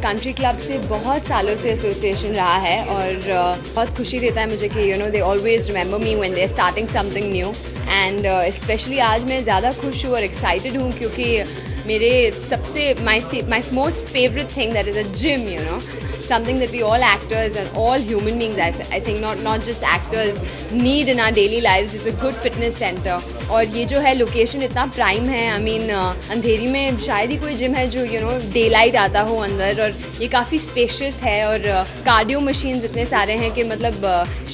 Country club से बहुत सालों से एसोसिएशन रहा है और बहुत खुशी देता है मुझे कि they always remember me when they are starting something new and specially आज मैं ज़्यादा खुश हूँ और एक्साइटेड हूँ क्योंकि मेरे सबसे my most favourite thing that is a gym something that we all actors and all human beings I think not just actors need in our daily lives is a good fitness center और ये जो है location इतना prime है I mean अंधेरी में शायद ही कोई gym है जो डे लाइट आता हो अंदर और ये काफ़ी स्पेशियस है और कार्डियो मशीन्स इतने सारे हैं कि मतलब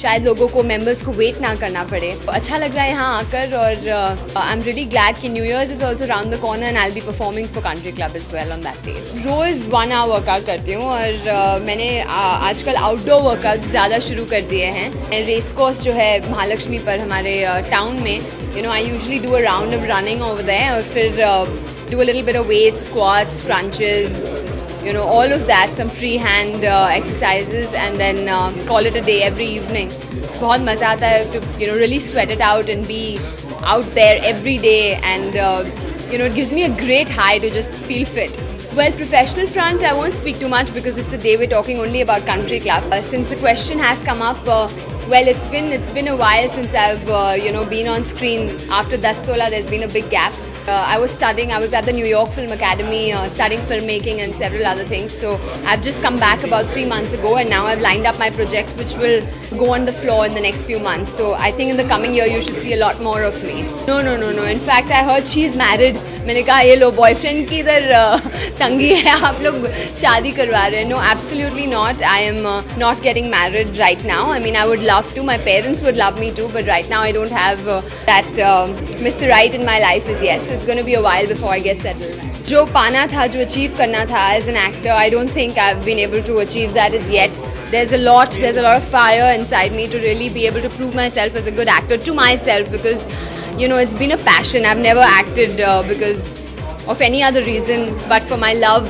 शायद लोगों को मेंबर्स को वेट ना करना पड़े अच्छा लग रहा है यहाँ आकर और आई एम रियली ग्लैड कि new years is also round the corner and I will be performing for Country Club is well on that day रोज़ 1 hour वर्कआउट करती हूँ और मैंने आजकल आउटडोर वर्कआउट ज़्यादा शुरू कर दिए हैं रेस कोर्स जो है महालक्ष्मी पर हमारे टाउन में I usually do a round of running over there और फिर do a little bit of weight squats crunches all of that, some free hand exercises and then call it a day every evening. बहुत मज़ा आता है to really sweat it out and be out there every day and it gives me a great high to just feel fit. Well, professional front, I won't speak too much because it's a day we're talking only about Country Club. Since the question has come up, well, it's been a while since I've been on screen. After Das Tola, there's been a big gap. I was at the New York Film Academy studying filmmaking and several other things. So I've just come back about 3 months ago and now I've lined up my projects which will go on the floor in the next few months. So I think in the coming year you should see a lot more of me. No. In fact, I heard she's married. मैंने कहा ये लो boyfriend की इधर तंगी है आप लोग शादी करवा रहे हैं no absolutely not I am not getting married right now I mean I would love to my parents would love me to but right now I don't have that mister right in my life is yet so it's gonna be a while before I get settled जो पाना था जो achieve करना था as an actor I don't think I have been able to achieve that is yet there's a lot of fire inside me to really be able to prove myself as a good actor to myself because it's been a passion. I've never acted because of any other reason but for my love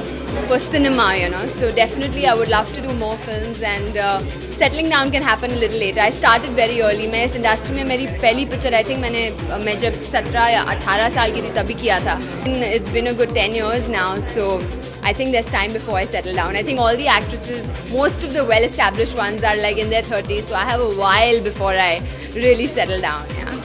for cinema, so definitely I would love to do more films and settling down can happen a little later. I started very early. मैं इस industry में मेरी पहली picture I think मैं जब 17 या 18 साल की थी तभी किया था. It's been a good 10 years now, so I think there's time before I settle down. I think all the actresses, most of the well-established ones are like in their 30s, so I have a while before I really settle down, yeah.